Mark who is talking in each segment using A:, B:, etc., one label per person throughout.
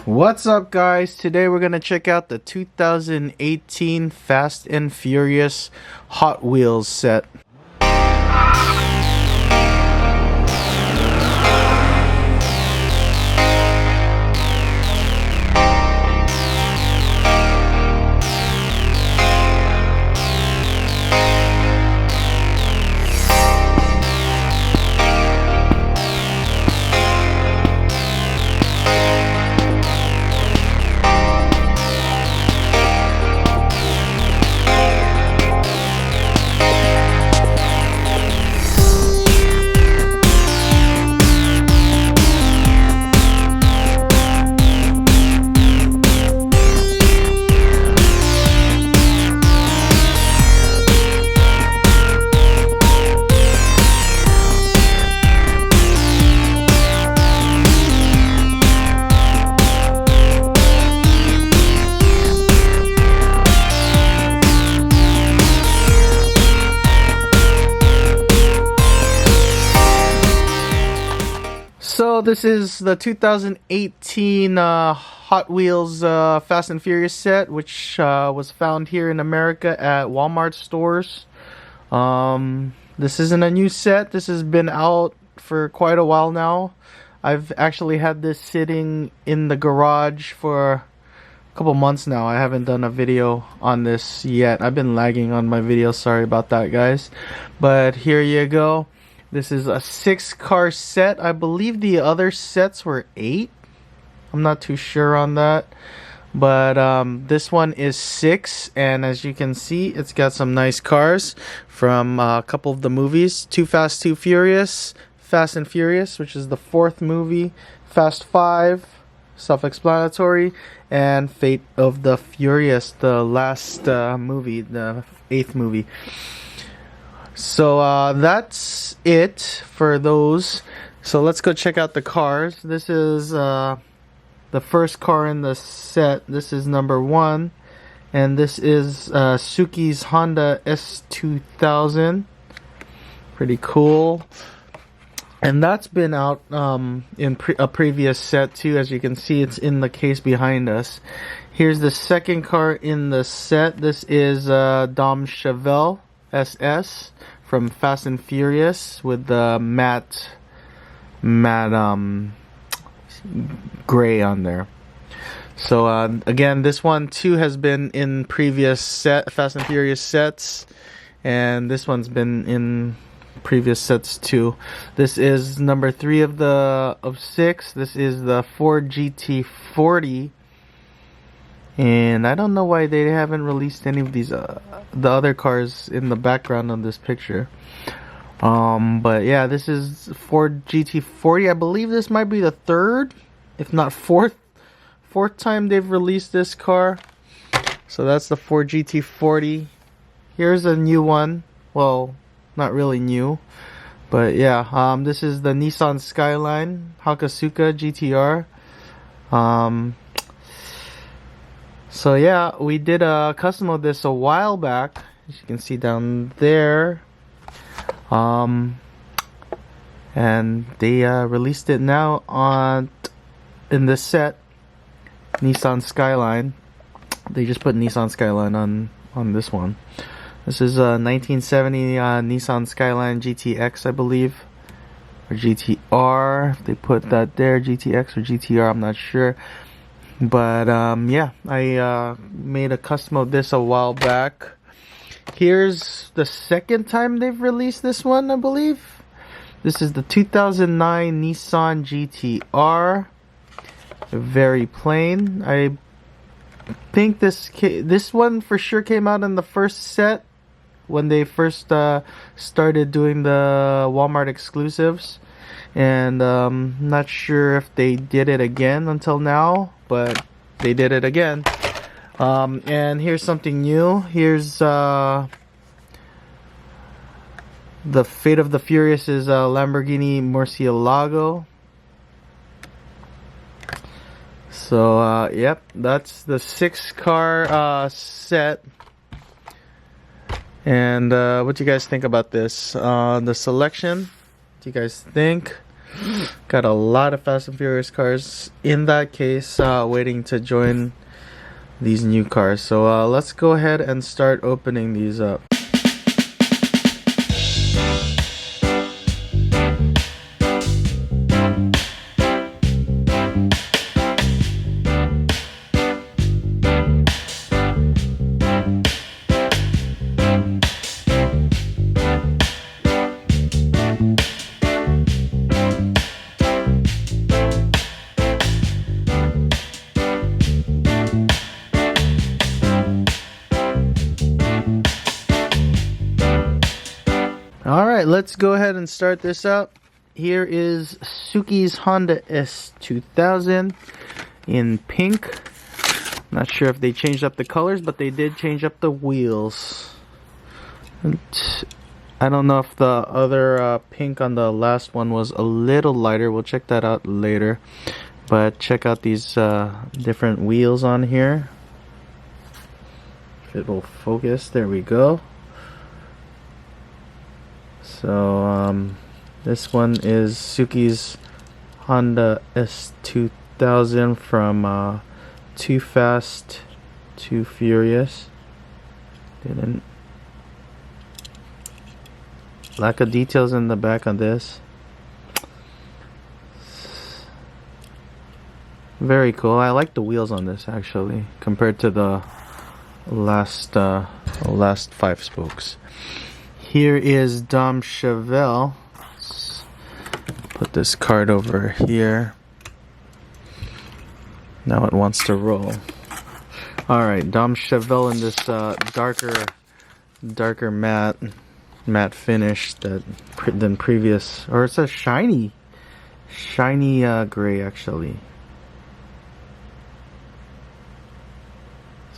A: What's up, guys? Today we're gonna check out the 2018 Fast and Furious Hot Wheels set. So this is the 2018 Hot Wheels Fast and Furious set, which was found here in America at Walmart stores. This isn't a new set. This has been out for quite a while now. I've actually had this sitting in the garage for a couple months now. I haven't done a video on this yet. I've been lagging on my videos. Sorry about that, guys. But here you go. This is a 6-car set. I believe the other sets were 8. I'm not too sure on that. But this one is 6. And as you can see, it's got some nice cars from a couple of the movies. Too Fast, Too Furious, Fast and Furious, which is the 4th movie. Fast 5, self-explanatory. And Fate of the Furious, the last movie, the 8th movie. So that's it for those. So let's go check out the cars. This is the first car in the set. This is number 1, and this is Suki's Honda S2000. Pretty cool. And that's been out in a previous set too. As you can see, it's in the case behind us. Here's the second car in the set. This is Dom Chevelle SS from Fast and Furious with the matte gray on there. So again, this one too has been in previous Fast and Furious sets, and this one's been in previous sets too. This is number 3 of 6. This is the Ford GT40. And I don't know why they haven't released any of these the other cars in the background of this picture. But yeah, this is Ford GT40. I believe this might be the 3rd, if not 4th time they've released this car. So that's the Ford GT40. Here's a new one. Well, not really new, but yeah. This is the Nissan Skyline Hakasuka GTR. So yeah, we did a custom of this a while back, as you can see down there. And they released it now in this set, Nissan Skyline. They just put Nissan Skyline on this one. This is a 1970 Nissan Skyline GTX, I believe, or GTR. If they put that there, GTX or GTR, I'm not sure. But yeah, I made a custom of this a while back. Here's the second time they've released this one, I believe. This is the 2009 Nissan GTR. Very plain. I think this one for sure came out in the first set when they first started doing the Walmart exclusives. And not sure if they did it again until now, but they did it again. And here's something new. Here's the Fate of the Furious is Lamborghini Murcielago. So yep, that's the 6-car set. And what do you guys think about this? The selection, what do you guys think? Got a lot of Fast and Furious cars in that case, waiting to join these new cars. So let's go ahead and start opening these up. Alright, let's go ahead and start this up. Here is Suki's Honda S2000 in pink. Not sure if they changed up the colors, but they did change up the wheels. And I don't know if the other pink on the last one was a little lighter. We'll check that out later. But check out these different wheels on here. If it will focus, there we go. So this one is Suki's Honda S2000 from Too Fast, Too Furious. Didn't lack of details in the back on this. Very cool. I like the wheels on this actually compared to the last 5 spokes. Here is Dom Chevelle. Let's put this card over here. Now it wants to roll. Alright, Dom Chevelle in this darker matte finish than previous. Or it's a shiny gray actually.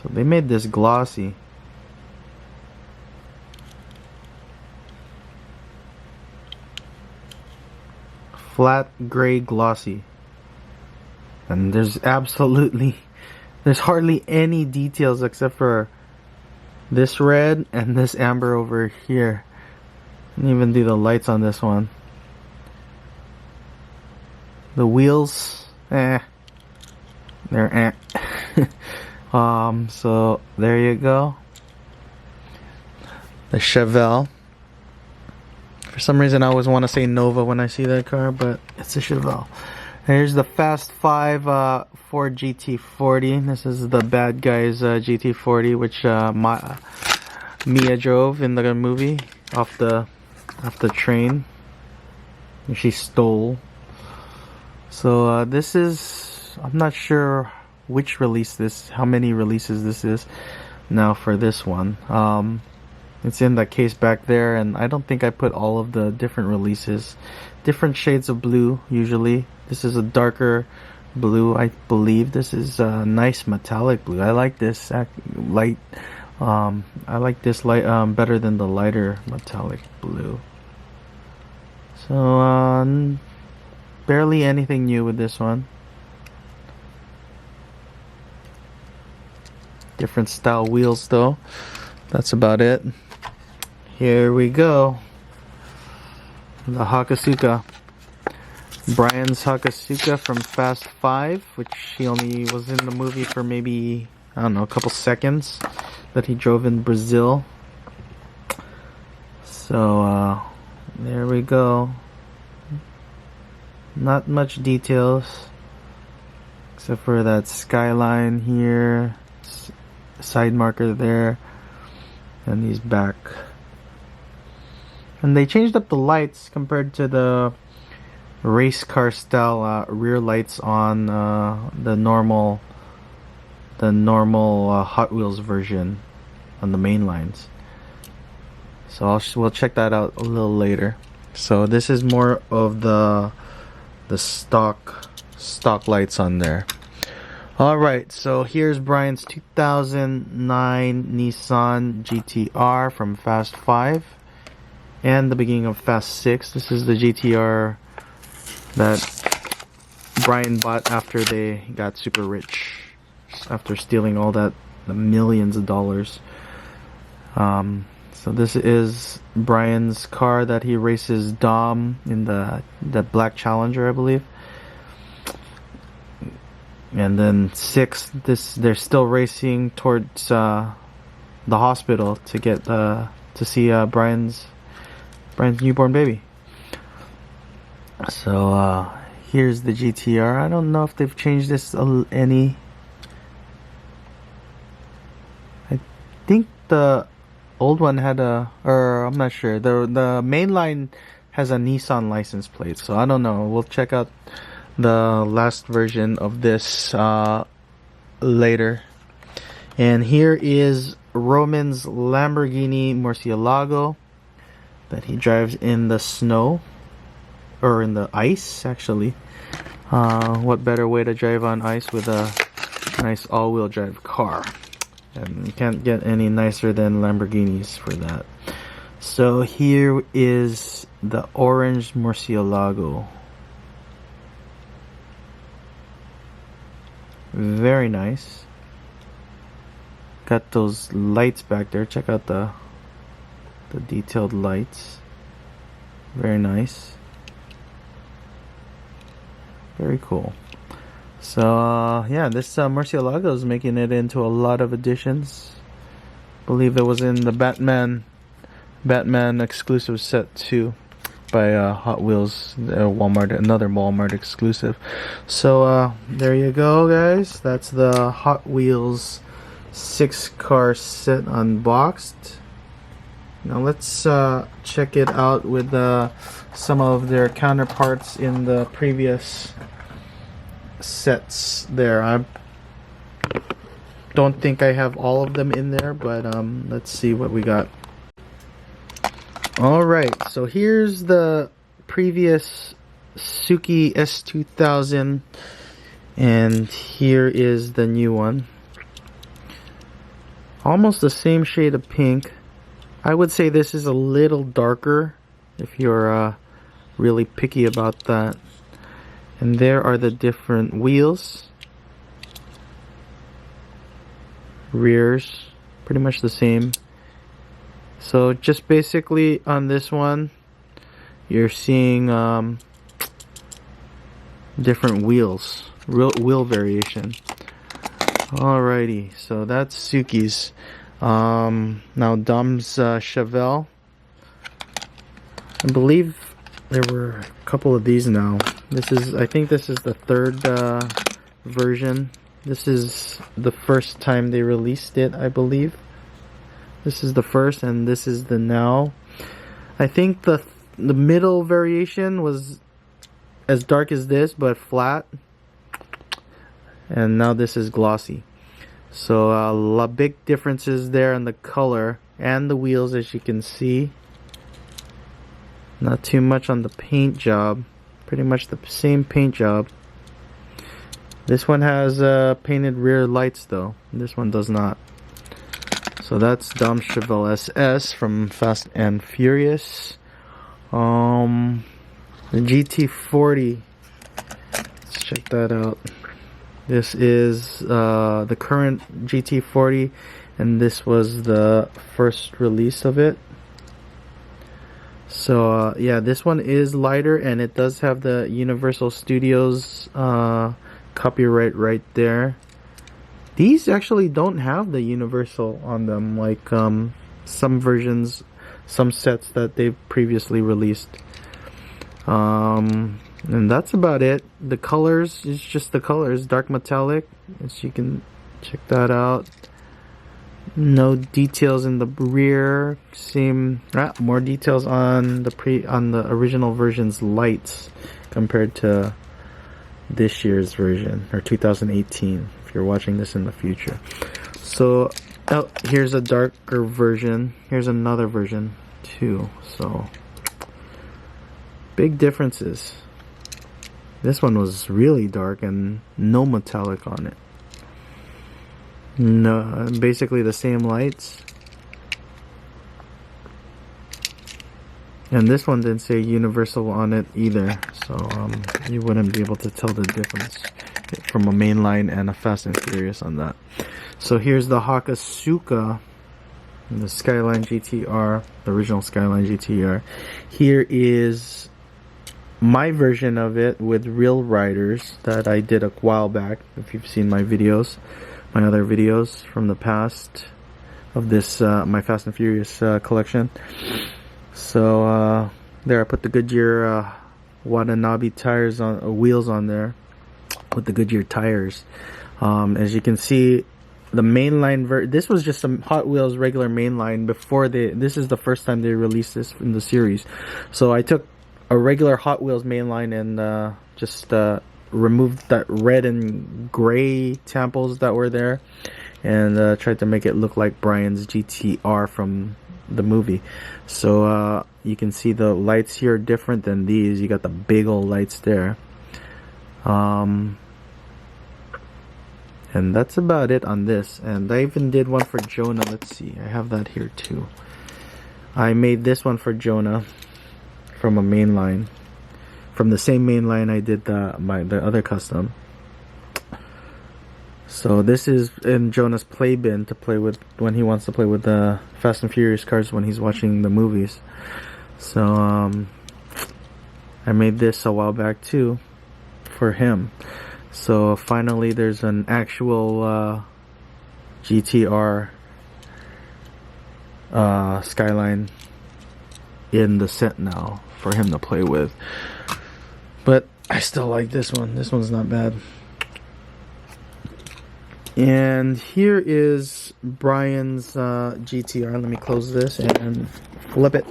A: So they made this glossy. Flat gray glossy, and there's hardly any details except for this red and this amber over here. Didn't even do the lights on this one. The wheels, they're so there you go. The Chevelle. For some reason I always want to say Nova when I see that car, but it's a Chevelle. Here's the Fast 5 Ford GT40. This is the bad guy's GT40, which Mia drove in the movie off the train. She stole. So this is, I'm not sure which release how many releases this is now for this one. It's in the case back there, and I don't think I put all of the different releases. Different shades of blue, usually. This is a darker blue, I believe. This is a nice metallic blue. I like this light. I like this light better than the lighter metallic blue. So, barely anything new with this one. Different style wheels, though. That's about it. Here we go. The Hakasuka. Brian's Hakasuka from Fast 5, which he only was in the movie for maybe, I don't know, a couple seconds that he drove in Brazil. So, there we go. Not much details except for that skyline here, side marker there, and these back. And they changed up the lights compared to the race car style rear lights on the normal Hot Wheels version on the main lines. So we'll check that out a little later. So this is more of the stock lights on there. Alright, so here's Brian's 2009 Nissan GTR from Fast 5 and the beginning of Fast 6. This is the GTR that Brian bought after they got super rich, after stealing all the millions of dollars. So this is Brian's car that he races Dom in the Black Challenger, I believe. And then 6, they're still racing towards the hospital to get to see Brian's newborn baby. So here's the GTR. I don't know if they've changed this any. I think the old one had or I'm not sure. The main line has a Nissan license plate, so I don't know. We'll check out the last version of this later. And here is Roman's Lamborghini Murcielago that he drives in the snow, or in the ice actually. What better way to drive on ice with a nice all-wheel drive car? And you can't get any nicer than Lamborghinis for that. So here is the orange Murcielago. Very nice. Got those lights back there. Check out the detailed lights. Very nice. Very cool. So yeah, this Murcielago is making it into a lot of editions. I believe it was in the Batman exclusive set too, by Hot Wheels, Walmart, another Walmart exclusive. So there you go, guys. That's the Hot Wheels 6-car set unboxed. Now let's check it out with some of their counterparts in the previous sets there. I don't think I have all of them in there, but let's see what we got. Alright, so here's the previous Suzuki S2000, and here is the new one. Almost the same shade of pink. I would say this is a little darker if you're really picky about that. And there are the different wheels. Rears, pretty much the same. So just basically on this one, you're seeing different wheels, wheel variation. Alrighty, so that's Suzuki's. Now Dom's Chevelle. I believe there were a couple of these now. I think this is the third version. This is the first time they released it, I believe. This is the first, and this is the now. I think the middle variation was as dark as this, but flat. And now this is glossy. So big differences there in the color and the wheels, as you can see. Not too much on the paint job. Pretty much the same paint job. This one has painted rear lights though. This one does not. So that's Dom Chevelle SS from Fast and Furious. The GT40. Let's check that out. This is the current GT40, and this was the first release of it. So yeah, this one is lighter, and it does have the Universal Studios copyright right there. These actually don't have the Universal on them, like some versions, some sets that they've previously released. And that's about it. The colors is just the colors, dark metallic, as you can check that out. No details in the rear. More details on the original version's lights compared to this year's version, or 2018 if you're watching this in the future. So here's a darker version. Here's another version too. So big differences. This one was really dark and no metallic on it. No, basically the same lights. And this one didn't say Universal on it either, so you wouldn't be able to tell the difference from a mainline and a Fast and Furious on that. So here's the Hakasuka The Skyline GTR, the original Skyline GTR. Here is my version of it with real riders that I did a while back. If you've seen my videos, my other videos from the past of this, my Fast and Furious collection. So there I put the Goodyear Watanabe tires on, wheels on there with the Goodyear tires. As you can see, the mainline this was just some Hot Wheels regular mainline before this is the first time they released this in the series. So I took a regular Hot Wheels mainline and just removed that red and gray tampos that were there, and tried to make it look like Brian's GTR from the movie. So you can see the lights here are different than these. You got the big old lights there. And that's about it on this. And I even did one for Jonah. Let's see, I have that here too. I made this one for Jonah from a main line, from the same main line I did the other custom. So this is in Jonah's play bin to play with when he wants to play with the Fast and Furious cars when he's watching the movies. So I made this a while back too for him. So finally there's an actual GTR Skyline in the set now for him to play with. But I still like this one. This one's not bad. And here is Brian's GTR. Let me close this and flip it.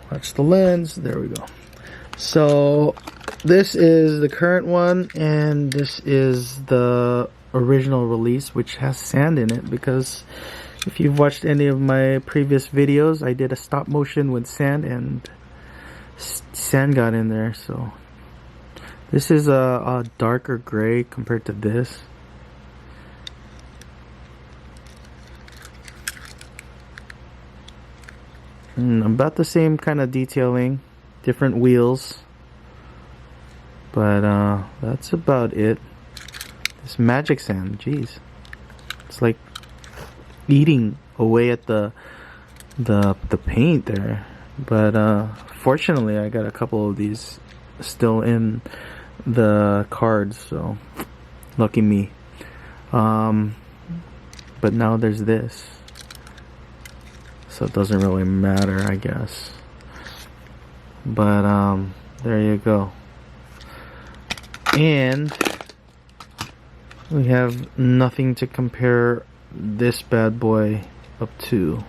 A: Watch the lens. There we go. So this is the current one, and this is the original release, which has sand in it, because if you've watched any of my previous videos, I did a stop motion with sand, and sand got in there. So this is a darker gray compared to this. About the same kind of detailing, different wheels, but that's about it. This magic sand, jeez, it's like eating away at the paint there. But fortunately, I got a couple of these still in the cards, so lucky me. But now there's this. So it doesn't really matter, I guess. But there you go. And we have nothing to compare this bad boy up to.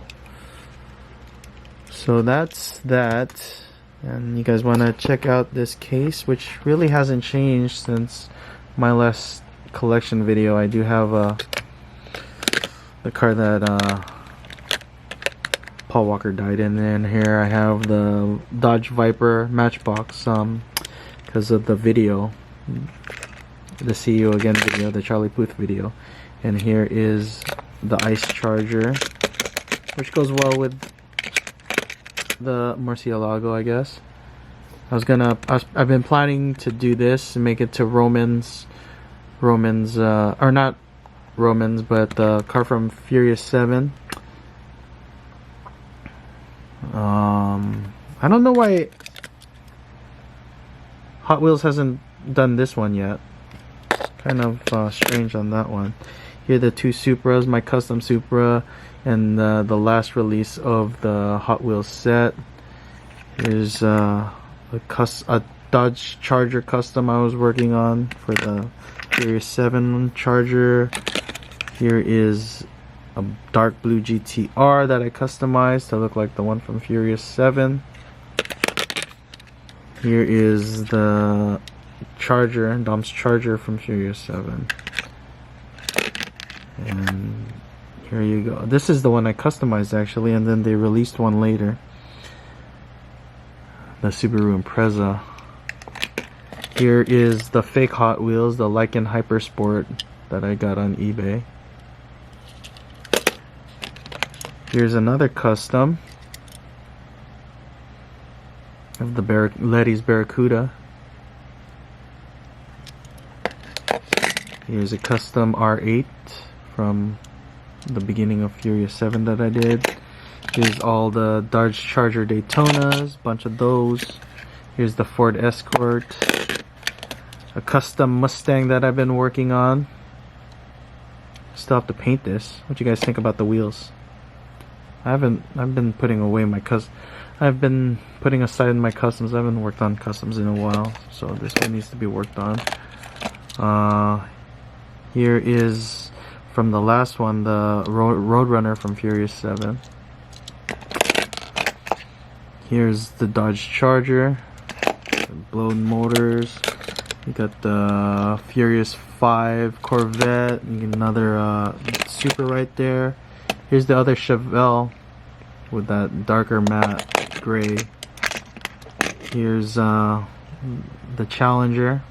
A: So that's that. And you guys want to check out this case, which really hasn't changed since my last collection video. I do have the car that Paul Walker died in. And here I have the Dodge Viper Matchbox because of the video, the See You Again video, the Charlie Puth video. And here is the Ice Charger, which goes well with the Murcielago, I guess. I've been planning to do this and make it to Roman's or not Roman's, but the car from Furious 7. I don't know why Hot Wheels hasn't done this one yet. Kind of strange on that one. Here are the two Supras, my custom Supra, and the last release of the Hot Wheels set. Here's a Dodge Charger custom I was working on for the Furious 7 Charger. Here is a dark blue GTR that I customized to look like the one from Furious 7. Here is the Charger, Dom's Charger from Furious 7. And here you go. This is the one I customized actually, and then they released one later. The Subaru Impreza. Here is the fake Hot Wheels, the Lycan Hypersport that I got on eBay. Here's another custom of the Letty's Barracuda. Here's a custom R8 from the beginning of Furious 7 that I did. Here's all the Dodge Charger Daytonas, bunch of those. Here's the Ford Escort, a custom Mustang that I've been working on. Still have to paint this. What do you guys think about the wheels? I've been putting away my I've been putting aside my customs. I haven't worked on customs in a while, so this one needs to be worked on. Here is from the last one, the Roadrunner from Furious 7. Here's the Dodge Charger, blown motors. You got the Furious 5 Corvette. You get another Super right there. Here's the other Chevelle with that darker matte gray. Here's the Challenger.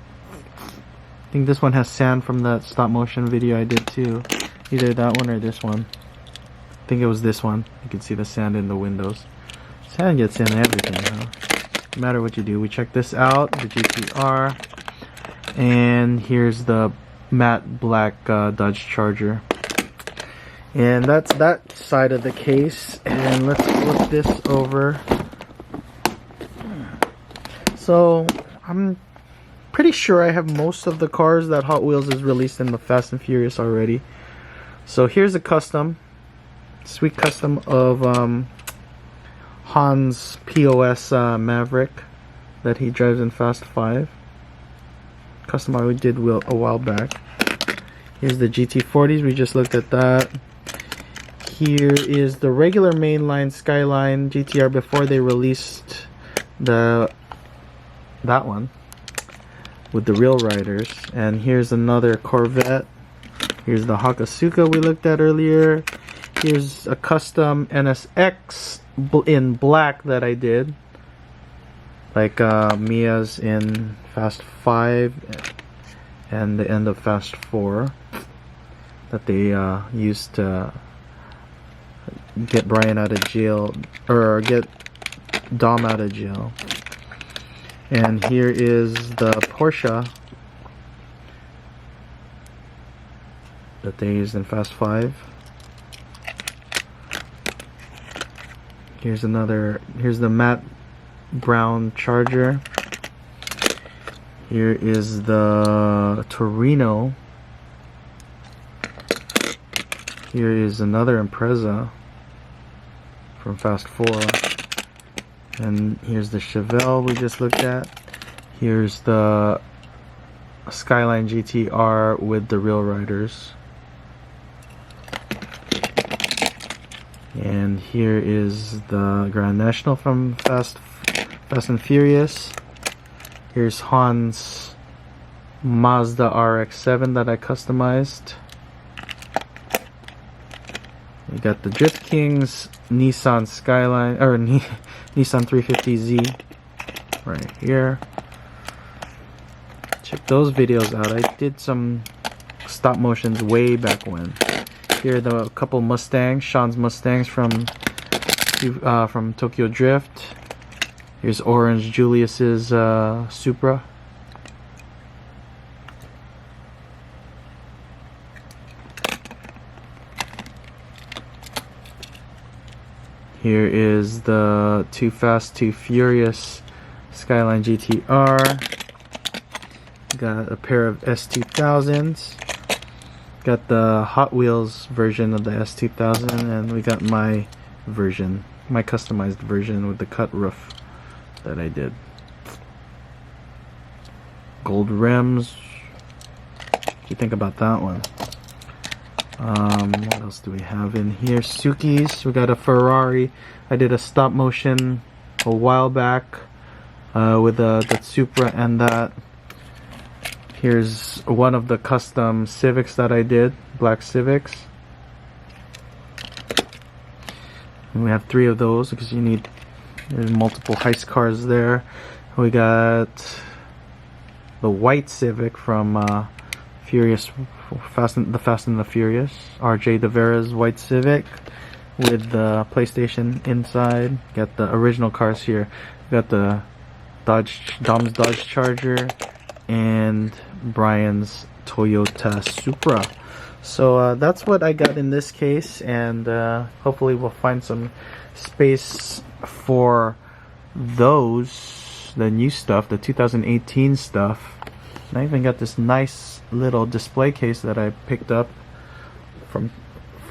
A: I think this one has sand from that stop motion video I did too. Either that one or this one. I think it was this one. You can see the sand in the windows. Sand gets in everything, huh? No matter what you do. We check this out, the GTR. And here's the matte black Dodge Charger. And that's that side of the case. And let's flip this over. So I'm pretty sure I have most of the cars that Hot Wheels has released in the Fast and Furious already. So here's a custom, sweet custom of Han's POS Maverick that he drives in Fast 5. Custom I did a while back. Here's the GT40s, we just looked at that. Here is the regular mainline Skyline GTR before they released that one with the real riders. And here's another Corvette. Here's the Hakasuka we looked at earlier. Here's a custom NSX in black that I did, like Mia's in Fast 5 and the end of Fast 4 that they used to get Brian out of jail, or get Dom out of jail. And here is the Porsche that they used in Fast 5. Here's the matte brown Charger. Here is the Torino. Here is another Impreza from Fast 4. And here's the Chevelle we just looked at. Here's the Skyline GTR with the real riders. And here is the Grand National from Fast and Furious. Here's Han's Mazda RX-7 that I customized. We got the Drift Kings Nissan Skyline, or Nissan 350Z right here. Check those videos out. I did some stop motions way back when. Here are a couple Mustangs, Sean's Mustangs from Tokyo Drift. Here's Orange Julius's Supra. Here is the Too Fast, Too Furious Skyline GTR. Got a pair of S2000s. Got the Hot Wheels version of the S2000, and we got my version, my customized version with the cut roof that I did. Gold rims. What do you think about that one? What else do we have in here? Suki's. We got a Ferrari. I did a stop motion a while back with the Supra and that. Here's one of the custom Civics that I did, black Civics. And we have 3 of those because there's multiple heist cars there. We got the white Civic from the Fast and the Furious, RJ De Vera's white Civic with the PlayStation inside. Got the original cars here. Got the Dom's Dodge Charger and Brian's Toyota Supra. So that's what I got in this case, and hopefully we'll find some space for those, the new stuff, the 2018 stuff. And I even got this nice little display case that I picked up from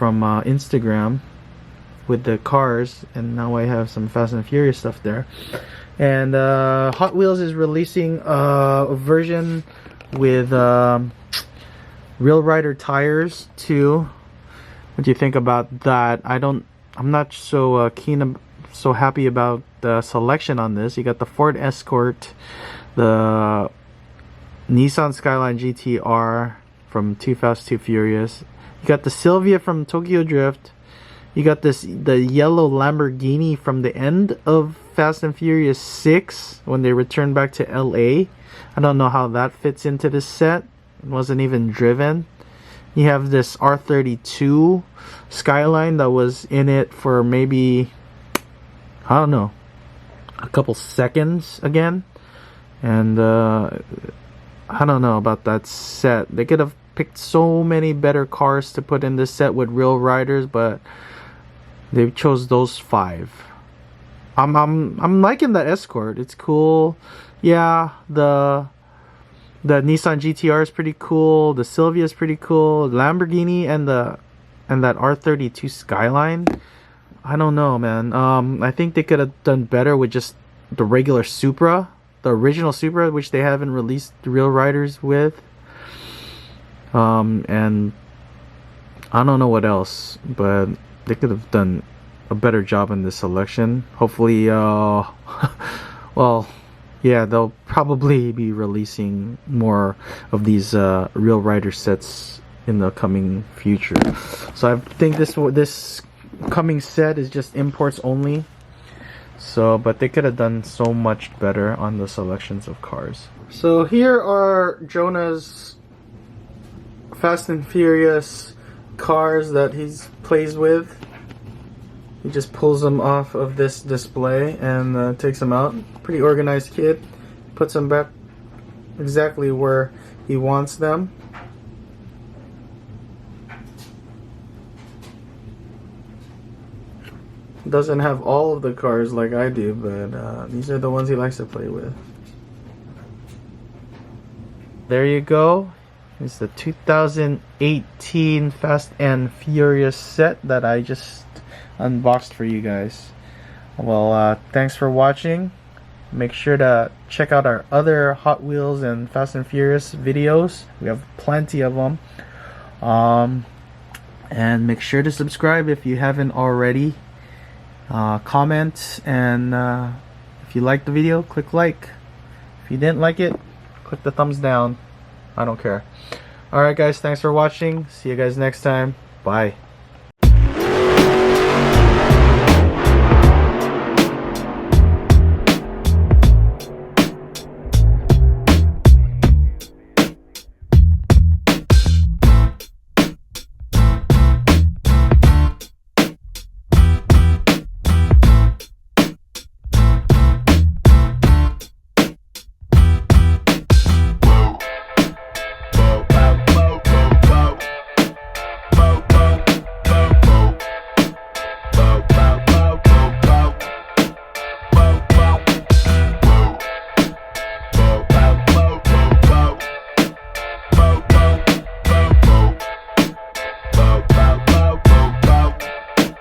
A: Instagram with the cars, and now I have some Fast and Furious stuff there. And Hot Wheels is releasing a version with Real Rider tires too. What do you think about that? I'm not so so happy about the selection on this. You got the Ford Escort, the Nissan Skyline GTR from Too Fast Too Furious. You got the Silvia from Tokyo Drift. You got the yellow Lamborghini from the end of Fast and Furious 6 when they returned back to LA. I don't know how that fits into this set. It wasn't even driven. You have this R32 Skyline that was in it for maybe, I don't know, a couple seconds again. And I don't know about that set. They could have picked so many better cars to put in this set with real riders, but they chose those 5. I'm liking that Escort. It's cool. Yeah, the Nissan GTR is pretty cool. The Silvia is pretty cool. Lamborghini and that R32 Skyline, I don't know, man. I think they could have done better with just the regular Supra, the original Supra, which they haven't released the real riders with. And I don't know what else, but they could have done a better job in this selection. Hopefully, well, yeah, they'll probably be releasing more of these real rider sets in the coming future. So I think this coming set is just imports only. So, but they could have done so much better on the selections of cars. So here are Jonah's Fast and Furious cars that he plays with. He just pulls them off of this display and takes them out. Pretty organized kid. Puts them back exactly where he wants them. Doesn't have all of the cars like I do, but these are the ones he likes to play with. There you go. It's the 2018 Fast and Furious set that I just unboxed for you guys. Well, thanks for watching. Make sure to check out our other Hot Wheels and Fast and Furious videos. We have plenty of them. And make sure to subscribe if you haven't already. Comment, and if you liked the video, click like. If you didn't like it, click the thumbs down. I don't care. Alright guys, thanks for watching. See you guys next time. Bye.